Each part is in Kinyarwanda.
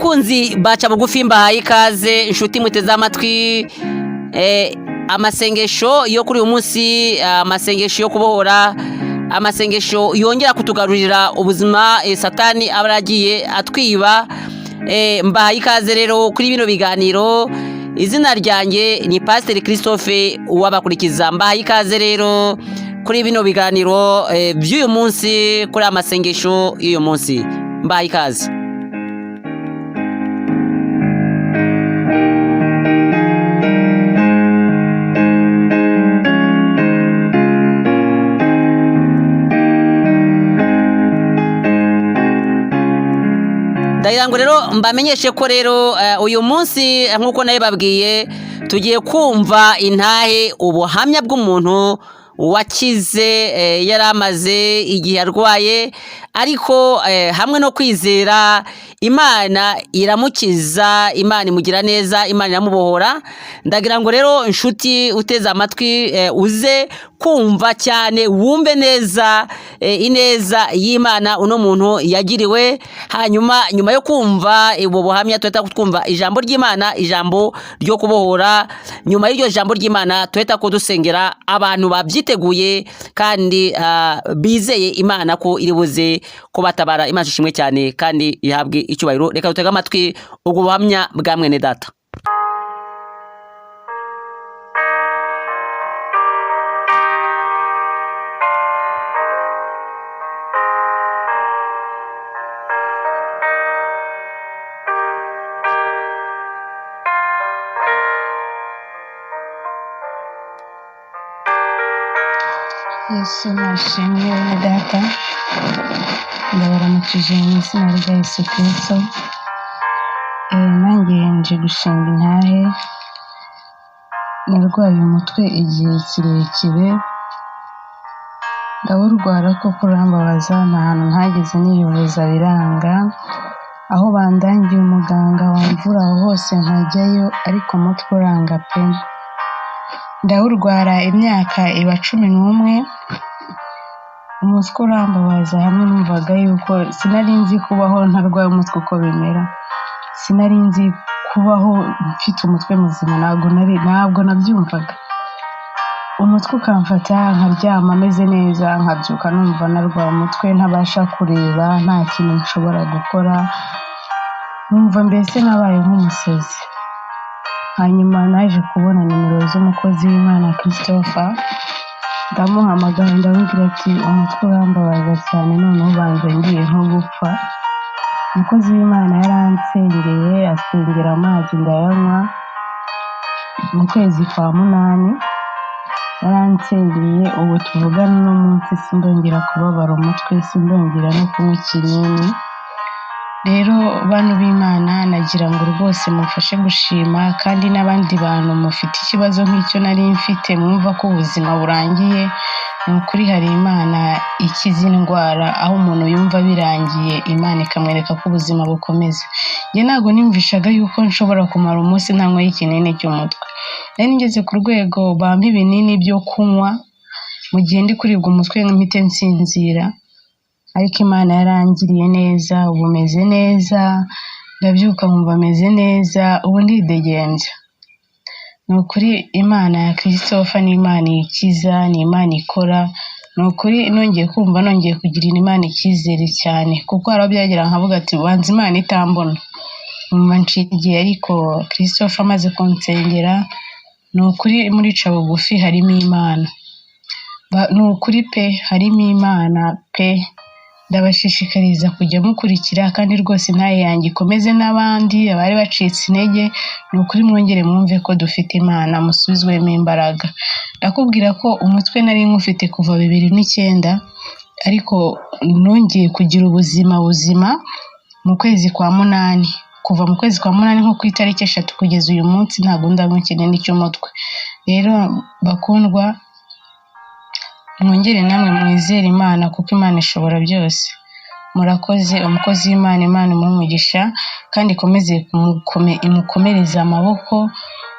bakunzi baca bugufi mbahaye ikaze inshuti muteze amatwi amasengesho yo kuri uyu munsi, amasengesho yo kubohora, amasengesho yongera kutugarurira ubuzima satani aba yaragiye atwiba. Mbahaye ikaze rero kuri bino biganiro. Izina ryanjye ni Pasiteri Christophe Uwabakurikiza. Mbahaye ikaze rero kuri bino biganiro by'uyu munsi, kuri amasengesho y'uyu munsi. Mbahaye ikaze. Ndagira ngo rero mbamenyeshe ko rero uyu munsi nk'uko nawe babwiye tugiye kumva intahe, ubuhamya bw'umuntu wakize yari amaze igihe arwaye, ariko hamwe no kwizera Imana iramukiza, Imana imugira neza, Imana iramubohora. Ndagira ngo rero inshuti uteze amatwi uze kumva cyane, wumve neza ineza y'Imana uno muntu yagiriwe. Hanyuma nyuma yo kumva ubu buhamya tuhita twumva ijambo ry'Imana, ijambo ryo kubohora. Nyuma y'iryo jambo ry'Imana tuhita ko dusengera abantu babyiteguye kandi bizeye Imana ko iri buze kubatabara. Imana ishimwe cyane kandi ihabwe icyubahiro. Reka dutege amatwi ubwo buhamya bwa mwene data. Yesu nashimwe bene data, ndabaramukije mu izina rya Yesu Kristo. Nanjye nje gushinga intahe. Narwaye umutwe igihe kirekire, ndawurwara koko urambabaza, nta hantu ntageze nivuza biranga, aho bandangiye umuganga wamvura aho hose nkajyayo, ariko umutwe uranga pe. Ndawurwara imyaka iba 11, umutwe urambabaza, hamwe numvaga yuko sinari nzi kubaho ntarwaye umutwe uko bimera, sinari nzi kubaho mfite umutwe muzima, ntabwo nabyumvaga. Umutwe ukamfata nkaryama ameze neza, nkabyuka numva narwaye umutwe, ntabasha kureba, nta kintu nshobora gukora, numva mbese nabaye nk'umusazi. Hanyuma naje kubona nimero z'umukozi w'Imana Christophe, ndamuhamagara ndamubwira ati umutwe urambabaza cyane, noneho banza ngiye nko gupfa. Umukozi w'Imana yaransengereye, asengera amazi ndayanywa. Mu kwezi kwa 8 yaransengereye, ubu tuvugana uno munsi sindongera kubabara umutwe, sindongera no kunywa ikinini. Rero bantu b'Imana, nagira ngo rwose mufashe gushima, kandi n'abandi bantu mufite ikibazo nk'icyo nari mfite, mwumva ko ubuzima burangiye. Ni ukuri hari Imana ikiza indwara, aho umuntu yumva birangiye Imana ikamwereka ko ubuzima bukomeza. Njye ntabwo nimvishaga yuko nshobora kumara umunsi ntanyweye ikinini cy'umutwe. Nari ngeze ku rwego bampa ibinini byo kunywa mu gihe ndi kuribwa umutwe mpite nsinzira, ariko Imana yarangiriye neza, ubu meze neza, ndabyuka nkumva meze neza, ubu ndidegembya. Ni ukuri Imana ya Christophe ni Imana ikiza, ni Imana ikora. Ni ukuri nongeye kumva nongeye kugirira Imana icyizere cyane, kuko hari aho byagera nkavuga ati banza Imana itambona, numva nshigiye. Ariko Christophe amaze kunsengera, ni ukuri muri ca bugufi harimo Imana, ni ukuri pe, harimo Imana pe. Ndabashishikariza kujya mukurikira, kandi rwose intahe yanjye ikomeze n'abandi abari bacitse intege. Ni ukuri mwongere mwumve ko dufite Imana, musubizwemo imbaraga. Ndakubwira ko umutwe nari nkufite kuva 2009, ariko nongeye kugira ubuzima mu kwezi kwa 8. Kuva mu kwezi kwa 8 nko ku itariki 3 kugeza uyu munsi ntabwo ndanywa ikinini cy'umutwe. Rero bakundwa, mwongere namwe mwizere Imana, kuko Imana ishobora byose. Murakoze. Umukozi w'Imana, Imana umugisha kandi ikomeze imukomereza amaboko.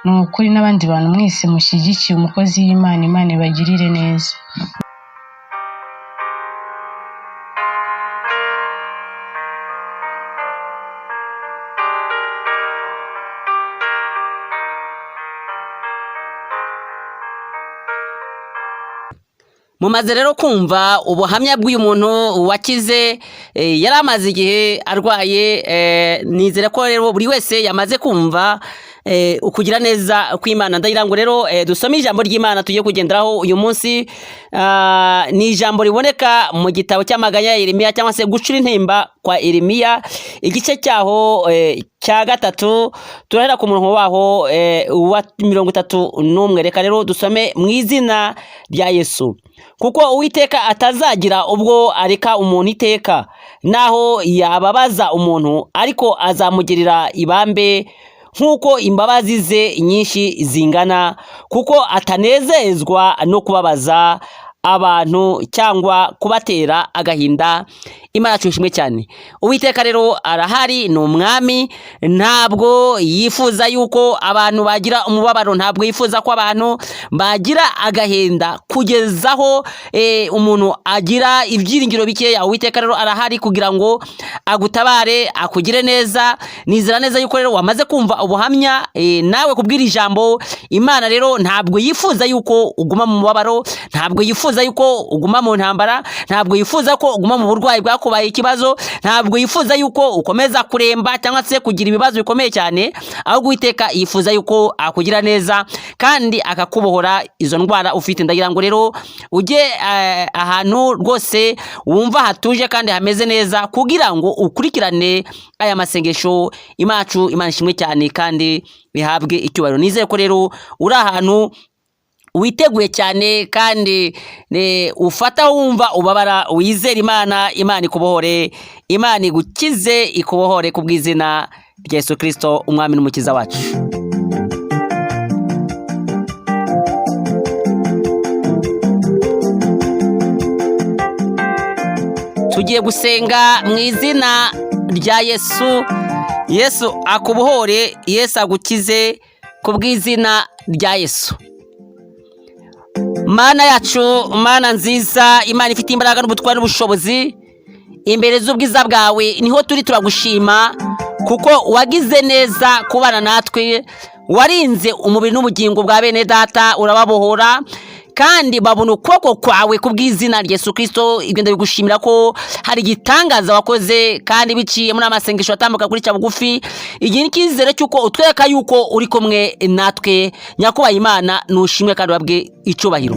Ni ukuri n'abandi bantu mwese mushyigikiye umukozi w'Imana, Imana ibagirire neza. mumaze rero kumva ubuhamya bw'uyu muntu wakize yari amaze igihe arwaye. Nizere ko rero buri wese yamaze kumva ukugira neza kw'Imana. Ndagira ngo rero dusome ijambo ry'Imana tugiye kugenderaho uyu munsi. Ni ijambo riboneka mu gitabo cy'amaganya ya Yeremiya, cyangwa se gucura intimba kwa Yeremiya, igice cyaho cya 3. Turahera ku murongo waho wa 31. Reka rero dusome mu izina rya Yesu. Kuko Uwiteka atazagira ubwo areka umuntu iteka, naho yababaza umuntu, ariko azamugirira ibambe nk'uko imbabazi ze nyinshi zingana, kuko atanezezwa no kubabaza abantu cyangwa kubatera agahinda. Imana yacu cyane. Uwiteka rero arahari, ni umwami, ntabwo yifuza yuko abantu bagira umubabaro, ntabwo yifuza ko abantu bagira agahinda kugezaho umuntu agira ibyiringiro bikeya. Uwiteka rero arahari kugira ngo agutabare, akugire neza. Nizera neza yuko rero wamaze kumva ubuhamya nawe kubwira ijambo. Imana rero ntabwo yifuza yuko uguma mu mubabaro, ntabwo yifuza yuko uguma mu ntambara, ntabwo yifuza ko uguma mu burwayi bwakubaye ikibazo, ntabwo yifuza yuko ukomeza kuremba cyangwa se kugira ibibazo bikomeye cyane. Ahubwo Uwiteka yifuza yuko akugira neza kandi akakubohora izo ndwara ufite. Ndagira ngo rero ujye ahantu rwose wumva hatuje kandi hameze neza, kugira ngo ukurikirane aya masengesho. Imana ishimwe cyane kandi bihabwe icyubahiro. Nizeye ko rero uri ahantu witeguye cyane kandi ufata wumva ubabara, wizera Imana. Imana ikubohore, Imana igukize, ikubohore ku bw'izina rya Yesu Kristo, umwami n'umukiza wacu. Tugiye gusenga mu izina rya Yesu. Yesu akubohore, Yesu agukize ku bw'izina rya Yesu. Mana yacu, Mana nziza, Imana ifite imbaraga n'ubutware n'ubushobozi, imbere z'ubwiza bwawe niho turi turagushima, kuko wagize neza kubana natwe, warinze umubiri n'ubugingo bwa bene data, urababohora kandi babona ukuboko kwawe ku bw'izina rya Yesu Kristo. Ibyo ndabigushimira ko hari igitangaza wakoze, kandi biciye muri amasengesho atambuka kuri cya bugufi. Igihe n'ikizere cyuko utwereka yuko uri kumwe natwe. Nyakubaha Imana, nushimwe kandi wabwe icubahiro.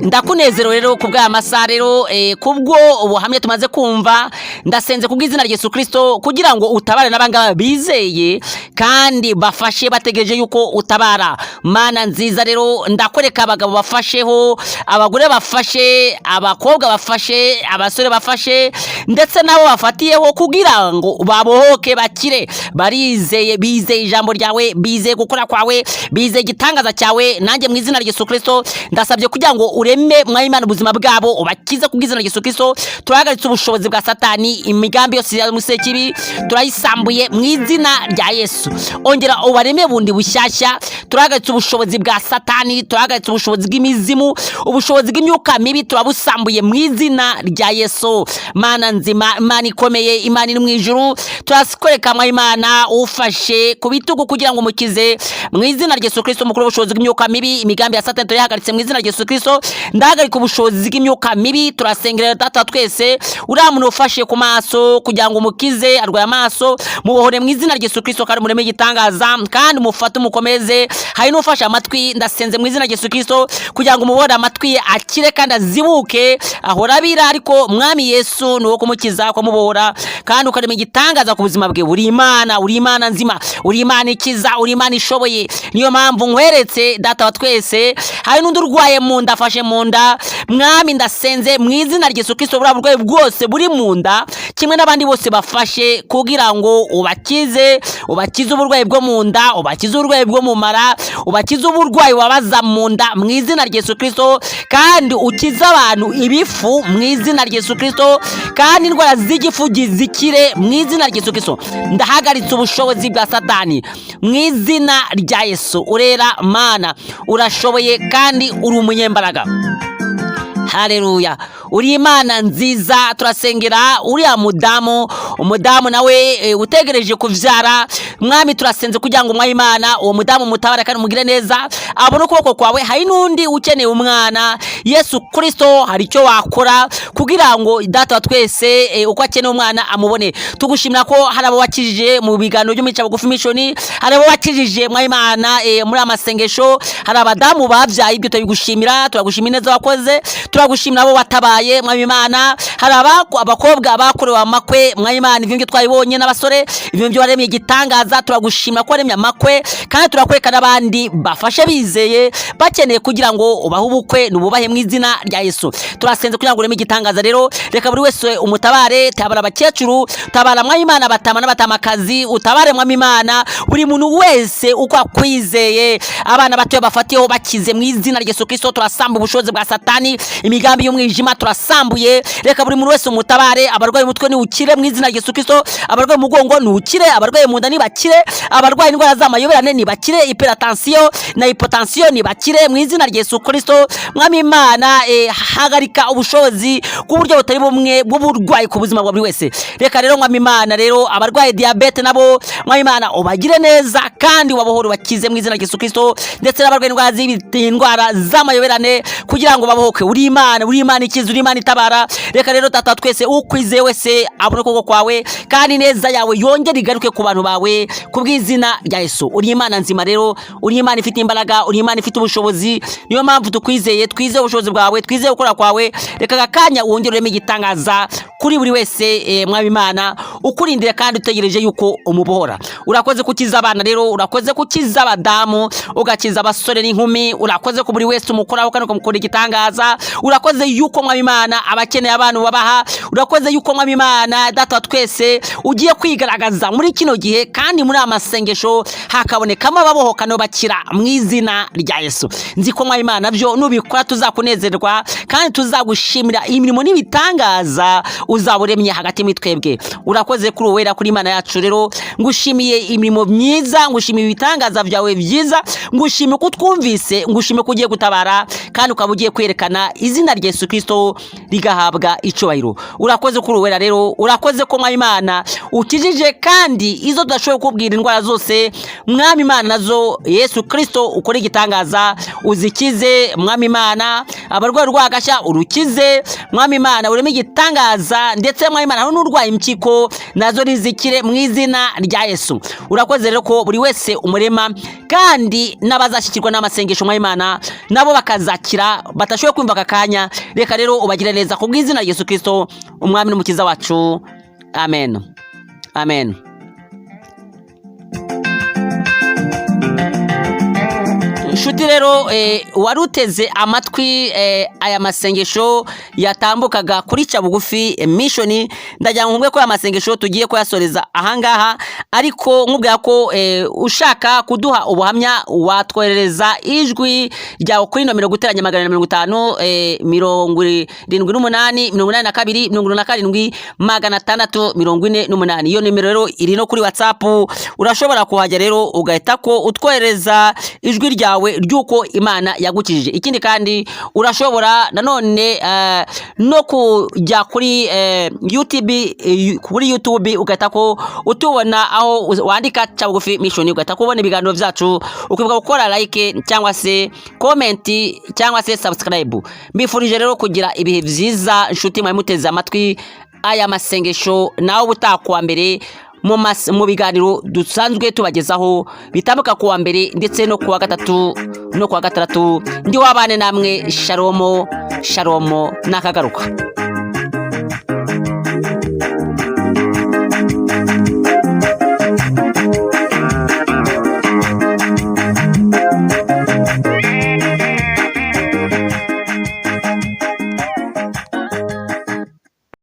Ndakunezerewe rero kubwa amasaha rero kubwo ubuhamya tumaze kumva. Ndasenze kubw'izina rya Yesu Kristo kugira ngo utabare n'abangaba bizeye kandi bafashe bategereje yuko utabara. Mana nziza rero ndakoreka abagabo bafasheho, abagore bafashe, abakobwa bafashe, abasore bafashe, ndetse nabo bafatiyeho kugira ngo babohoke bakire. Barizeye, bizeye ijambo ryawe, bizeye gukora kwawe, bizeye igitangaza cyawe. Nanjye mu izina rya Yesu Kristo ndasabye kugira ngo Mwayimana ubuzima bwabo ubakize kubw'izina rya Yesu Kristo. Turahagaritse ubushobozi bwa Satani, imigambi yose ya musekibi turayisambuye mu izina rya Yesu. Ongera ubareme bundi bushyashya. Turahagaritse ubushobozi bwa Satani, turahagaritse ubushobozi bw'imizimu, ubushobozi bw'imyuka mibi turabusambuye mu izina rya Yesu. Mana nzima, Imana ikomeye, Imana iri mu ijuru, turasikoreka Mwayimana ufashe ku bitugu kugira ngo umukize mu izina rya Yesu Kristo. Mukuru ubushobozi bw'imyuka mibi, imigambi ya Satani turahagaritse mu izina rya Yesu Kristo. Ndahagarika ubushobozi bw'imyuka mibi. Turasengera Data twese uriya muntu ufashe ku maso kugira ngo umukize, arwaye amaso, mubohore mu izina rya Yesu Kristo kandi mureme igitangaza, kandi mufate umukomeze. Hari n'ufashe amatwi, ndasenze mu izina rya Yesu Kristo kugira ngo umubohore amatwi akire kandi azibuke, ahora abira, ariko Mwami Yesu ni wo kumukiza, kumubohora kandi ukarema igitangaza ku buzima bwe. Uri Imana, uri Imana nzima, uri Imana ikiza, uri Imana ishoboye. Niyo mpamvu nkweretse Data wa twese. Hari n'undi urwaye mu nda, afashe mu nda, Mwami ndasenze mu izina rya Yesu Kristo buriya burwayi bwose buri mu nda, kimwe n'abandi bose bafashe, kugira ngo ubakize, ubakize uburwayi bwo mu nda, ubakize uburwayi bwo mu mara, ubakize uburwayi wabaza mu nda mu izina rya Yesu Kristo, kandi ukize abantu ibifu mu izina rya Yesu Kristo, kandi indwara z'igifu zikire mu izina rya Yesu Kristo. Ndahagaritse ubushobozi bwa Satani mu izina rya Yesu. Urera Mana, urashoboye kandi uri umunyembaraga. Haleluya. uri Imana nziza. Turasengera uriya umudamu nawe utegereje kuvyara. Mwami turasenze kugira ngo Imana uwo mudamu mutabara kandi mugire neza, abone ukuboko kwawe. Hari nundi ukeneye umwana, Yesu Kristo hari icyo wakora kugira ngo data wa twese uko akeneye umwana amubone. Tugushimira ko hari abo wakijije mu biganiro by'Imica Bugufi Mission, hari abo wakijije Imana muri amasengesho, hari abadamu bavyaye. Ibyo tubigushimira, turagushimira neza wakoze, turagushimira abo watabaye Imana. Hari abakobwa bakorewe amakwe Imana, ivyo twabibonye n'abasore, ivyo waremye igitangaza. Turagushimira ko waremye amakwe, kandi turakwereka n'abandi bafashe bizeye bakeneye kugira ngo ubahe ubukwe nububahe mu izina rya Yesu. Turasenze kugira ngo ureme igitangaza rero, reka buri wese umutabare. Tabara abakecuru, tabara Imana batama n'abatamakazi, utabare Imana buri muntu wese uko akwizeye. Abana bato bafatiyeho bakize mu izina rya Yesu Kristo. Turasamba ubushobozi bwa Satani, imigambi y'umwijima turasambuye. Reka buri muntu wese umutabare. Abarwaye umutwe ni ukire mu izina rya Yesu Kristo, abarwaye umugongo ni ukire, abarwaye mu nda ni bakire, abarwaye indwara z'amayoberane ni bakire, hypertension na hypotension ni bakire mu izina rya Yesu Kristo. Mwami Imana hagarika ubushobozi bw'uburyo butari bumwe bw'uburwayi ku buzima bwa buri wese. Reka rero Mwami Imana rero abarwaye diabete nabo Mwami Imana ubagire neza kandi wabohora bakize mu izina rya Yesu Kristo, ndetse n'abarwaye indwara z'amayoberane kugira ngo babohoke. Uri Imana ikiza, uri Imana itabara. Reka rero data twese ukwizeye wese abone ukuboko kwawe kandi neza yawe yongere igaruke ku bantu bawe kubw'izina rya Yesu. Uri Imana nzima rero, uri Imana ifite imbaraga, uri Imana ifite ubushobozi. Niyo mpamvu tukwizeye, twizeye ubushobozi bwawe, twizeye gukora kwawe. Reka gakanya wongeremo igitangaza kuri buri wese Mwami Imana, ukurindire kandi utegereje yuko umubohora. Urakoze kukiza abana rero, urakoze kukiza abadamu, ugakiza abasore n'inkumi. Urakoze ku buri wese umukoraho kandi ukamukora igitangaza. Urakoze yuko Mwami Imana abakeneye abantu babaha. Urakoze yuko Mwami Imana data twese ugiye kwigaragaza muri kino gihe, kandi muri amasengesho hakabonekamo ababohoka no bakira mu izina rya Yesu. Nzi ko Mwami Imana byo nubikora tuzakunezerwa kandi tuzagushimira imirimo n'ibitangaza uzaburemye hagati mitwebwe. Urakoze kuri wera kuri Imana yacu rero, ngushimiye imirimo myiza, ngushimiye ibitangaza byawe byiza, ngushimiye ko twumvise, ngushimiye ko ugiye gutabara kandi ukaba ugiye kwerekana izina rya Yesu Kristo rigahabwa icubahiro. Urakoze kuri wera rero, urakoze ko Mwami Imana ukijije kandi izo tudashoboye kubwira indwara zose Mwami Imana nazo Yesu Kristo ukora igitangaza uzikize. Mwami Imana abarwayi rwagashya urukize. Mwami Imana ureme igitangaza, ndetse Mwami Imana n'urwaye impyiko nazo rizikire mu izina rya Yesu. Urakoze rero ko buri wese umurema, kandi n'abazashyikirwa n'amasengesho Mwami Imana nabo bakazakira batashoboye kwimva akakanya. Reka rero ubagire neza ku bw'izina rya Yesu Kristo umwami n'umukiza wacu. Amen. Amen. Nshuti rero waruteze amatwi aya masengesho yatambukaga kuri Ca Bugufi Mission. Ndagira ngo ko aya masengesho tugiye kuyasoreza ahangaha, ariko nkubwira ko ushaka kuduha ubuhamya watwoherereza ijwi ryawe kuri nomero guteranya 150 78 82 648. Iyo nimero rero iri no kuri WhatsApp, urashobora kuhajya rero ugahita ko utwohereza ijwi ryawe ryuko Imana yagukijije. Ikindi kandi urashobora nanone no kujya kuri YouTube ugahita ko utubona aho wandika Ca Bugufi Mission, ugahita kubona ibiganiro byacu, ukibuka gukora like cyangwa se comment cyangwa se subscribe. Mbifurije rero kugira ibihe byiza nshuti mwe muteze amatwi aya masengesho, nawe butakwa mbere mu biganiro dusanzwe tubagezaho bitambuka kuwa mbere ndetse no kuwa gatatu no kuwa gatandatu. Ndi wabane namwe. Shalomo nakagaruka.